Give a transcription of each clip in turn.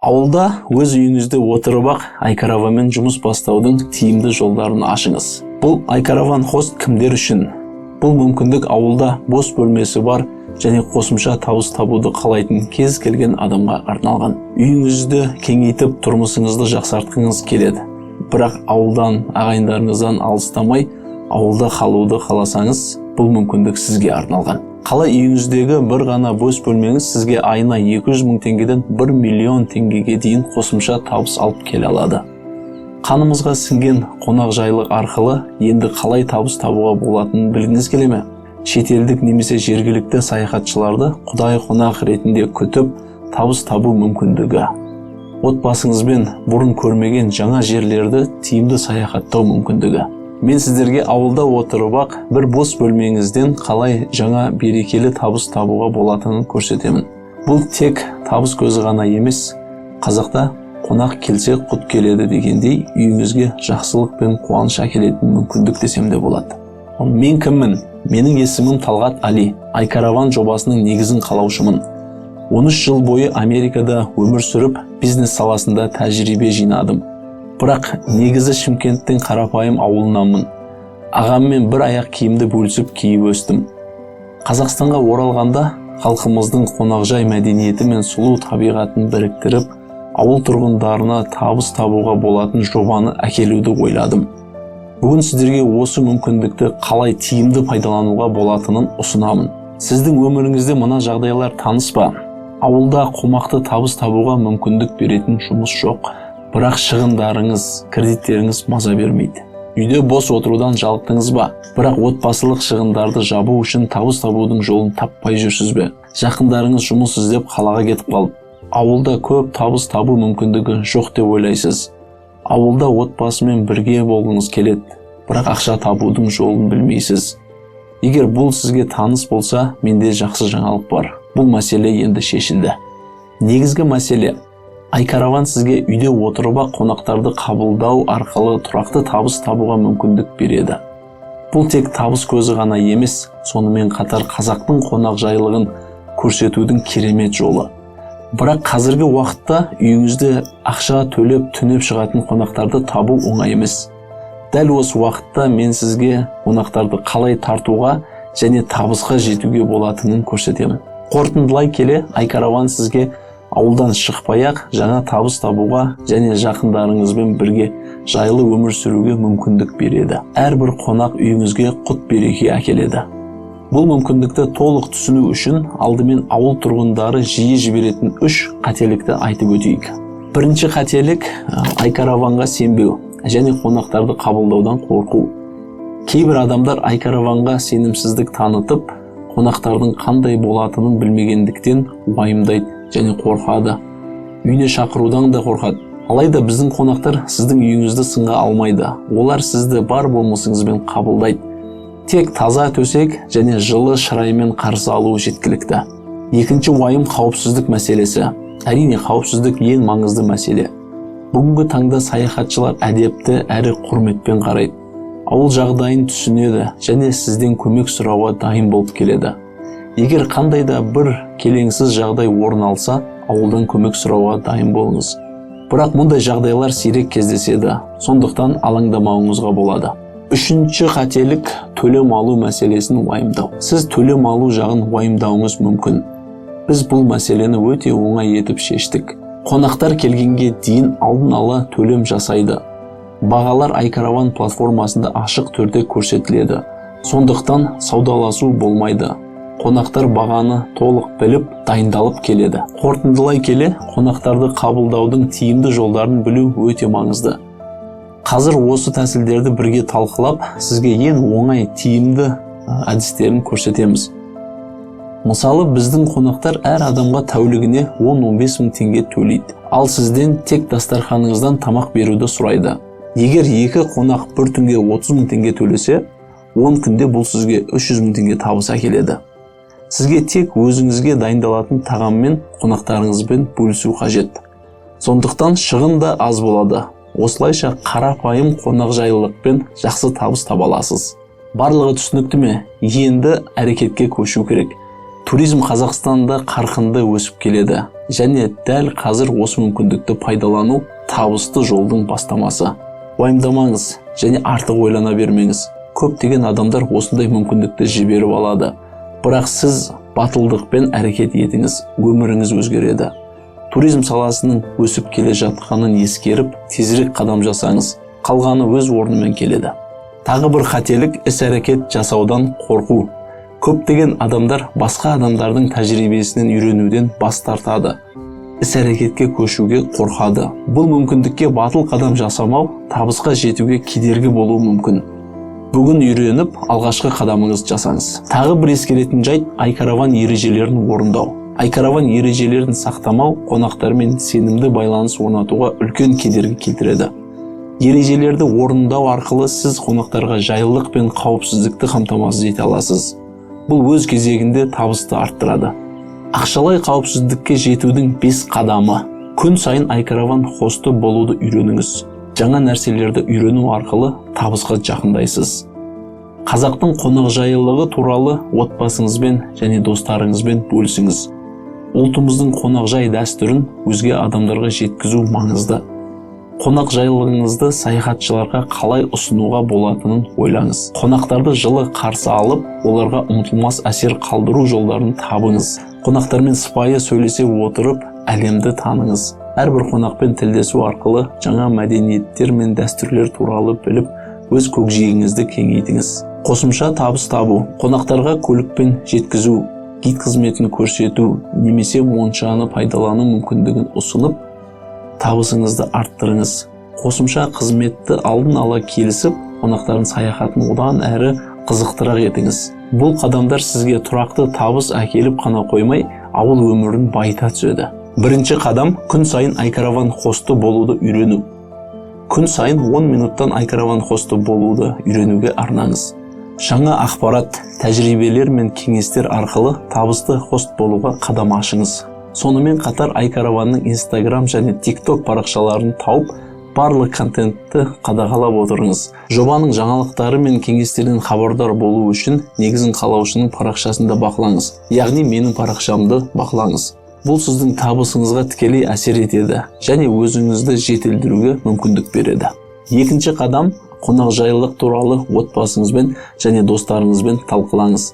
Ауылда өз үйіңізде отырып-ақ iCaravan жұмыс бастаудың тиімді жолдарын ашыңыз. Бұл iCaravan хост кімдер үшін? Бұл мүмкіндік ауылда бос бөлмесі бар және қосымша табыс табуды қалайтын кез келген адамға арналған. Үйіңізді кеңейтіп, тұрмысыңызды жақсартқыңыз келеді. Бірақ ауылдан, ағайындарыңыздан алыстамай, ауылда қалуды қаласаңыз, бұл мүмкіндік сізге арналған. Қала үйіңіздегі бір ғана бос бөлмеңіз сізге айына 200 мың теңгеден 1 миллион теңгеге дейін қосымша табыс алып келе алады. Қанымызға сіңген қонақжайлық арқылы енді қалай табыс табуға болатынын білгіңіз келе ме? Шетелдік немесе жергілікті саяхатшыларды құдай қонақ ретінде күтіп, табыс табу мүмкіндігі. Отбасыңызбен бұрын көрмеген жаңа жерлерді тиімді саяхаттау мүмкіндігі. Мен сіздерге ауылда отырып-ақ бір бос бөлмеңізден қалай жаңа берекелі табыс табуға болатынын көрсетемін. Бұл тек табыс көзі ғана емес, қазақта қонақ келсе құт келеді дегендей, үйіңізге жақсылық пен қуаныш әкелетін мүмкіндік десем де болады. Мен кіммін? Менің есімім Талғат Али. iCaravan жобасының негізін қалаушымын. 13 жыл бойы Америкада өмір сүріп, бизнес саласында тәжірибе жинадым. Бірақ негізі Шымкенттің қарапайым ауылынанмын. Ағаммен бір аяқ киімді бөлісіп киіп өстім. Қазақстанға оралғанда халқымыздың қонақжай мәдениеті мен сұлу табиғатын біріктіріп, ауыл тұрғындарына табыс табуға болатын жобаны әкелуді ойладым. Бүгін сіздерге осы мүмкіндікті қалай тиімді пайдалануға болатынын ұсынамын. Сіздің өміріңізде мына жағдайлар таныс па? Ауылда қомақты табыс табуға мүмкіндік беретін жұмыс жоқ. Бірақ шығындарыңыз, кредиттеріңіз маза бермейді. Үйде бос отырудан жалықтыңыз ба? Бірақ отбасылық шығындарды жабу үшін табыс табудың жолын таппай жүрсіз бе? Жақындарыңыз жұмыс іздеп қалаға кетіп қалып, ауылда көп табыс табу мүмкіндігі жоқ деп ойлайсыз. Ауылда отбасымен бірге болғыңыз келеді, бірақ ақша табудың жолын білмейсіз. Егер бұл сізге таныс болса, менде жақсы жаңалық бар. Бұл мәселе енді шешілді. Негізгі мәселе iCaravan сізге үйде отырып-ақ қонақтарды қабылдау арқылы тұрақты табыс табуға мүмкіндік береді. Бұл тек табыс көзі ғана емес, сонымен қатар қазақтың қонақжайлығын көрсетудің керемет жолы. Бірақ қазіргі уақытта үйіңізде ақша төлеп түнеп шығатын қонақтарды табу оңай емес. Дәл осы уақытта мен сізге қонақтарды қалай тартуға және табысқа жетуге болатынын көрсетемін. Қорытындылай келе, iCaravan сізге ауылдан шықпай-ақ жаңа табыс табуға және жақындарыңызбен бірге жайлы өмір сүруге мүмкіндік береді. Әрбір қонақ үйіңізге құт береке әкеледі. Бұл мүмкіндікті толық түсіну үшін алдымен ауыл тұрғындары жиі жіберетін 3 қателікті айтып өтейік. Бірінші қателік iCaravanға сенбеу және қонақтарды қабылдаудан қорқу. Кейбір адамдар iCaravanға сенімсіздік танытып, қонақтардың қандай болатынын білмегендіктен уайымдайды және қорқады. Үйіне шақырудан да қорқады. Алайда біздің қонақтар сіздің үйіңізді сынға алмайды. Олар сізді бар болмысыңызбен қабылдайды. Тек таза төсек және жылы шыраймен қарсы алуы жеткілікті. Екінші уайым қауіпсіздік мәселесі. Әрине, қауіпсіздік ең маңызды мәселе. Бүгінгі таңда саяхатшылар әдепті әрі құрметпен қарайды. Ауыл жағдайын түсінеді және сізден көмек сұрауға дайын болып келеді. Егер қандай да бір келеңсіз жағдай орын алса, ауылдан көмек сұрауға дайын болыңыз. Бірақ мұндай жағдайлар сирек кездеседі, сондықтан алаңдамауыңызға болады. Үшінші қателік төлем алу мәселесін уайымдау. Сіз төлем алу жағын уайымдауыңыз мүмкін. Біз бұл мәселені өте оңай етіп шештік. Қонақтар келгенге дейін алдын ала төлем жасайды. Бағалар iCaravan платформасында ашық түрде көрсетіледі. Сондықтан саудаласу болмайды. Қонақтар бағаны толық біліп, дайындалып келеді. Қорытындылай келе, қонақтарды қабылдаудың тиімді жолдарын білу өте маңызды. Қазір осы тәсілдерді бірге талқылап, сізге ең оңай тиімді әдістерін көрсетеміз. Мысалы, біздің қонақтар әр адамға тәулігіне 10-15 мың теңге төлейді. Ал сізден тек дастарханыңыздан тамақ беруді сұрайды. Егер екі қонақ бір түнге 30 мың теңге төлесе, 10 күнде бұл сізге 300 мың теңге табыс әкеледі. Сізге тек өзіңізге дайындалатын тағаммен қонақтарыңызбен бөлісу қажет. Сондықтан шығын да аз болады. Осылайша қарапайым қонақжайлылықпен жақсы табыс таба аласыз. Барлығы түсінікті ме? Енді әрекетке көшу керек. Туризм Қазақстанда қарқынды өсіп келеді, және дәл қазір осы мүмкіндікті пайдалану табысты жолдың бастамасы. Уайымдамаңыз және артық ойлана бермеңіз. Көптеген адамдар осындай мүмкіндікті жіберіп алады. Бірақ сіз батылдықпен әрекет етіңіз, өміріңіз өзгереді. Туризм саласының өсіп келе жатқанын ескеріп, тезірек қадам жасаңыз. Қалғаны өз орнымен келеді. Тағы бір қателік іс-әрекет жасаудан қорқу. Көптеген адамдар басқа адамдардың тәжірибесінен үйренуден бас тартады. Іс-әрекетке көшуге қорқады. Бұл мүмкіндікке батыл қадам жасамау табысқа жетуге кедергі болуы мүмкін. Бүгін үйреніп, алғашқы қадамыңыз жасаңыз. Тағы бір ескеретін жайт айкараван ережелерін орындау. Айкараван ережелерін сақтамау қонақтармен сенімді байланыс орнатуға үлкен кедергі келтіреді. Ережелерді орындау арқылы сіз қонақтарға жайлылық пен қауіпсіздікті қамтамасыз ете аласыз. Бұл өз кезегінде табысты арттырады. Ақшалай қауіпсіздікке жетудің 5 қадамы. Күн сайын айкараван хосты болуды үйреніңіз. Жаңа нәрселерді үйрену арқылы табысқа жақындайсыз. Қазақтың қонақжайлылығы туралы отбасыңызбен және достарыңызбен бөлісіңіз. Ұлтымыздың қонақжай дәстүрін өзге адамдарға жеткізу маңызды. Қонақжайлылығыңызды саяхатшыларға қалай ұсынуға болатынын ойлаңыз. Қонақтарды жылы қарсы алып, оларға ұмытылмас әсер қалдыру жолдарын табыңыз. Қонақтармен сыпайы сөйлесе отырып, әлемді таныңыз. Әрбір қонақпен тілдесу арқылы жаңа мәдениеттер мен дәстүрлер туралы біліп, өз көкжиегіңізді кеңейтіңіз. Қосымша табыс табу. Қонақтарға көлікпен жеткізу, гид қызметін көрсету, немесе моншаны пайдалану мүмкіндігін ұсынып, табысыңызды арттырыңыз. Қосымша қызметті алдын ала келісіп, қонақтардың саяхатын одан әрі қызықтырақ етіңіз. Бұл қадамдар сізге тұрақты табыс әкеліп қана қоймай, ауыл өмірін байыта түседі. Бірінші қадам – күн сайын айкараван хосты болуды үйрену. Күн сайын 10 минуттан айкараван хосты болуды үйренуге арнаңыз. Жаңа ақпарат, тәжірибелер мен кеңестер арқылы табысты хост болуға қадам ашыңыз. Сонымен қатар айкараванның Instagram және TikTok парақшаларын тауып, барлық контентті қадағалап отырыңыз. Жобаның жаңалықтары мен кеңестерден хабардар болу үшін негізін қалаушының парақшасында бақылаңыз. Яғни менің парақшамды бақылаңыз. Бұл сіздің табысыңызға тікелей әсер етеді және өзіңізді жетілдіруге мүмкіндік береді. Екінші қадам – қонақжайлылық туралы отбасыңызбен және достарыңызбен талқылаңыз.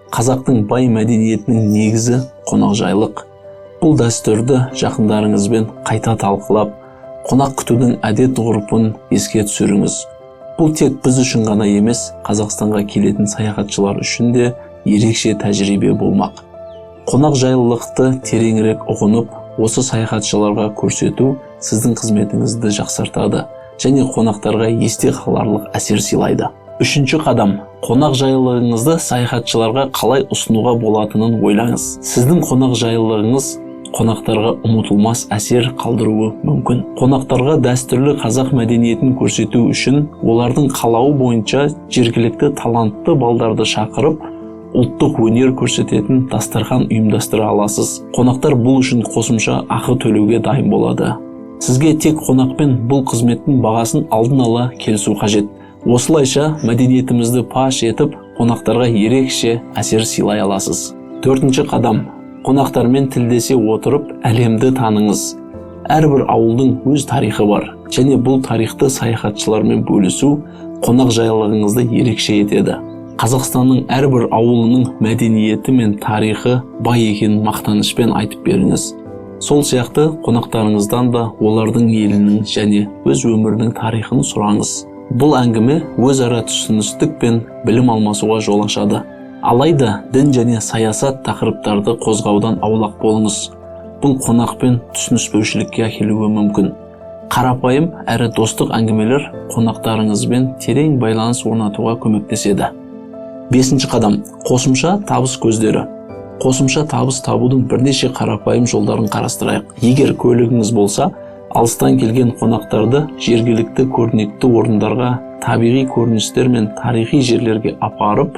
Қазақтың бай мәдениетінің негізі қонақжайлық. Бұл дәстүрді жақындарыңызбен қайта талқылап, қонақ күтудің әдет-ғұрпын еске түсіріңіз. Бұл тек біз үшін ғана емес, Қазақстанға келетін саяхатшылар үшін де ерекше тәжірибе болмақ. Қонақжайлылықты тереңірек ұғынып, осы саяхатшыларға көрсету сіздің қызметіңізді жақсартады және қонақтарға есте қаларлық әсер сыйлайды. Үшінші қадам – қонақжайлылығыңызды саяхатшыларға қалай ұсынуға болатынын ойлаңыз. Сіздің қонақжайлылығыңыз қонақтарға ұмытылмас әсер қалдыруы мүмкін. Қонақтарға дәстүрлі қазақ мәдениетін көрсету үшін олардың қалауы бойынша жергілікті талантты балдарды шақырып, ұлттық өнер көрсететін дастархан ұйымдастыра аласыз. Қонақтар бұл үшін қосымша ақы төлеуге дайын болады. Сізге тек қонақпен бұл қызметтің бағасын алдын ала келісу қажет. Осылайша мәдениетімізді паш етіп, қонақтарға ерекше әсер сыйлай аласыз. Төртінші қадам – қонақтармен тілдесе отырып, әлемді таныңыз. Әрбір ауылдың өз тарихы бар, және бұл тарихты саяхатшылармен бөлісу қонақжайлылығыңызды ерекше етеді. Қазақстанның әрбір ауылының мәдениеті мен тарихы бай екенін мақтанышпен айтып беріңіз. Сол сияқты қонақтарыңыздан да олардың елінің және өз өмірінің тарихын сұраңыз. Бұл әңгіме өзара түсіністік пен білім алмасуға жол ашады. Алайда дін және саясат тақырыптарды қозғаудан аулақ болыңыз. Бұл қонақпен түсініспеушілікке әкелуі мүмкін. Қарапайым әрі достық әңгімелер қонақтарыңызбен терең байланыс орнатуға көмектеседі. Бесінші қадам – қосымша табыс көздері. Қосымша табыс табудың бірнеше қарапайым жолдарын қарастырайық. Егер көлігіңіз болса, алыстан келген қонақтарды жергілікті көрнекті орындарға, табиғи көріністер мен тарихи жерлерге апарып,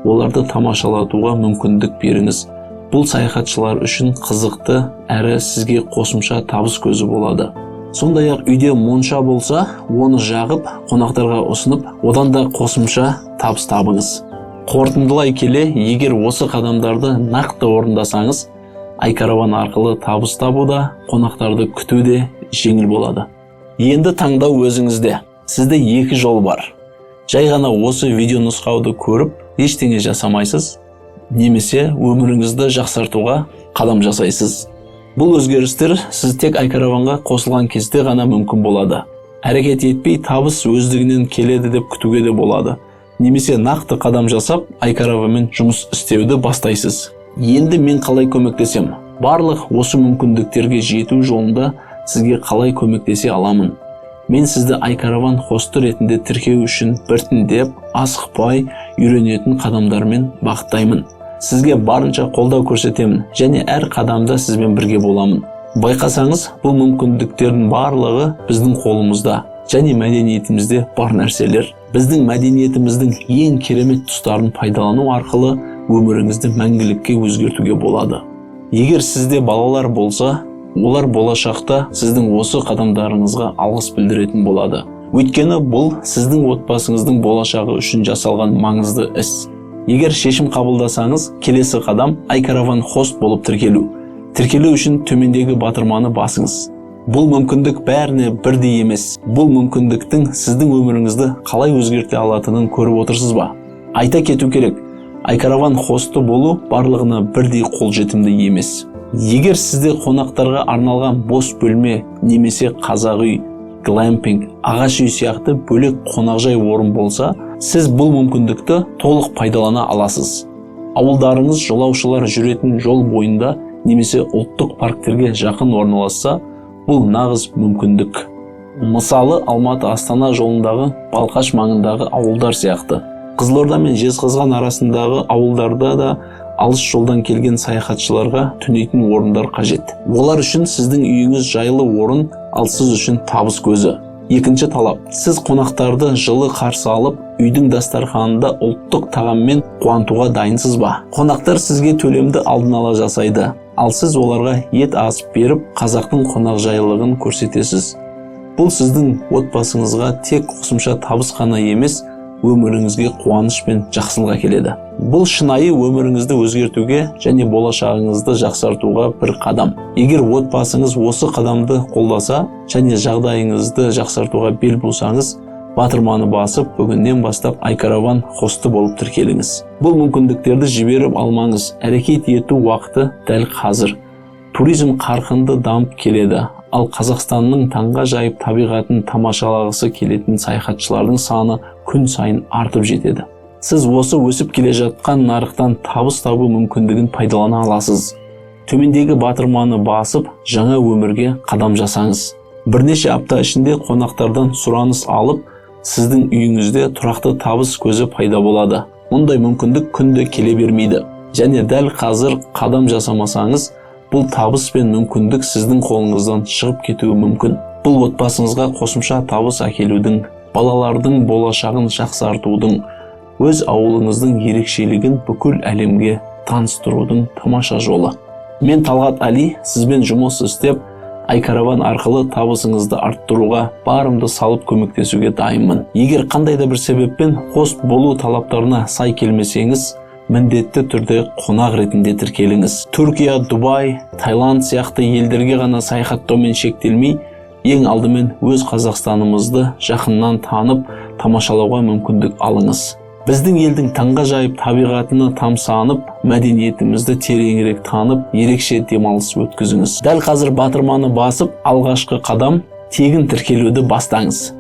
оларды тамашалатуға мүмкіндік беріңіз. Бұл саяхатшылар үшін қызықты әрі сізге қосымша табыс көзі болады. Сондай-ақ үйде монша болса, оны жағып, қонақтарға ұсынып, одан да қосымша табыс табыңыз. Қорытындылай келе, егер осы қадамдарды нақты орындасаңыз, iCaravan арқылы табыс табу да, қонақтарды күту де жеңіл болады. Енді таңдау өзіңізде. Сізде екі жол бар. Жай ғана осы видео нұсқауды көріп, ештеңе жасамайсыз, немесе өміріңізді жақсартуға қадам жасайсыз. Бұл өзгерістер сіз тек iCaravanға қосылған кезде ғана мүмкін болады. Әрекет етпей табыс өздігінен келеді деп күтуге де болады. Немесе нақты қадам жасап, iCaravanмен жұмыс істеуді бастайсыз. Енді мен қалай көмектесем? Барлық осы мүмкіндіктерге жету жолында сізге қалай көмектесе аламын? Мен сізді iCaravan хосты ретінде тіркеу үшін біртіндеп, асықпай үйренетін қадамдармен бағыттаймын. Сізге барынша қолдау көрсетемін және әр қадамда сізбен бірге боламын. Байқасаңыз, бұл мүмкіндіктердің барлығы біздің қолымызда және мәдениетімізде бар нәрселер. Біздің мәдениетіміздің ең керемет тұстарын пайдалану арқылы өміріңізді мәңгілікке өзгертуге болады. Егер сізде балалар болса, олар болашақта сіздің осы қадамдарыңызға алғыс білдіретін болады. Өйткені бұл сіздің отбасыңыздың болашағы үшін жасалған маңызды іс. Егер шешім қабылдасаңыз, келесі қадам iCaravan хост болып тіркелу. Тіркелу үшін төмендегі батырманы басыңыз. Бұл мүмкіндік бәріне бірдей емес. Бұл мүмкіндіктің сіздің өміріңізді қалай өзгерте алатынын көріп отырсыз ба? Айта кету керек, iCaravan хосты болу барлығына бірдей қолжетімді емес. Егер сізде қонақтарға арналған бос бөлме немесе қазақ үй, глэмпинг, ағаш үй сияқты бөлек қонақжай орын болса, сіз бұл мүмкіндікті толық пайдалана аласыз. Ауылдарыңыз жолаушылар жүретін жол бойында немесе ұлттық парктерге жақын орналасса, бұл нағыз мүмкіндік. Мысалы, Алматы-Астана жолындағы Балқаш маңындағы ауылдар сияқты. Қызылорда мен Жезқазған арасындағы ауылдарда да алыс жолдан келген саяхатшыларға түнейтін орындар қажет. Олар үшін сіздің үйіңіз жайлы орын, ал сіз үшін табыс көзі. Екінші талап, сіз қонақтарды жылы қарсы алып, үйдің дастарханында ұлттық тағаммен қуантуға дайынсыз ба? Қонақтар сізге төлемді алдын ала жасайды, ал сіз оларға ет асып беріп, қазақтың қонақжайлығын көрсетесіз. Бұл сіздің отбасыңызға тек қосымша табыс қана емес, өміріңізге қуаныш пен жақсылық әкеледі. Бұл шынайы өміріңізді өзгертуге және болашағыңызды жақсартуға бір қадам. Егер отбасыңыз осы қадамды қолдаса және жағдайыңызды жақсартуға бел бусаңыз, батырманы басып, бүгіннен бастап iCaravan хосты болып тіркеліңіз. Бұл мүмкіндіктерді жіберіп алмаңыз. Әрекет ету уақыты дәл қазір. Туризм қарқынды дамып келеді. Ал Қазақстанның таңға жайып табиғатын тамашалағысы келетін саяхатшылардың саны күн сайын артып жетеді. Сіз осы өсіп келе жатқан нарықтан табыс табу мүмкіндігін пайдалана аласыз. Төмендегі батырманы басып, жаңа өмірге қадам жасаңыз. Бірнеше апта ішінде қонақтардан сұраныс алып, сіздің үйіңізде тұрақты табыс көзі пайда болады. Мұндай мүмкіндік күнде келе бермейді. Және дәл қазір қадам жасамасаңыз, бұл табыс пен мүмкіндік сіздің қолыңыздан шығып кетуі мүмкін. Бұл отбасыңызға қосымша табыс әкелудің, балалардың болашағын жақсартудың, өз ауылыңыздың ерекшелігін бүкіл әлемге таныстырудың тамаша жолы. Мен Талғат Али, сізбен жұмыс істеп, iCaravan арқылы табысыңызды арттыруға барымды салып көмектесуге дайынмын. Егер қандай да бір себеппен хост болу талаптарына сай келмесеңіз, міндетті түрде қонақ ретінде тіркеліңіз. Түркия, Дубай, Таиланд сияқты елдерге ғана саяхаттаумен шектелмей, ең алдымен өз Қазақстанымызды жақыннан танып, тамашалауға мүмкіндік алыңыз. Біздің елдің таңға жайып табиғатына тамсанып, мәдениетімізді тереңірек танып, ерекше демалыс өткізіңіз. Дәл қазір батырманы басып, алғашқы қадам тегін тіркелуді бастаңыз.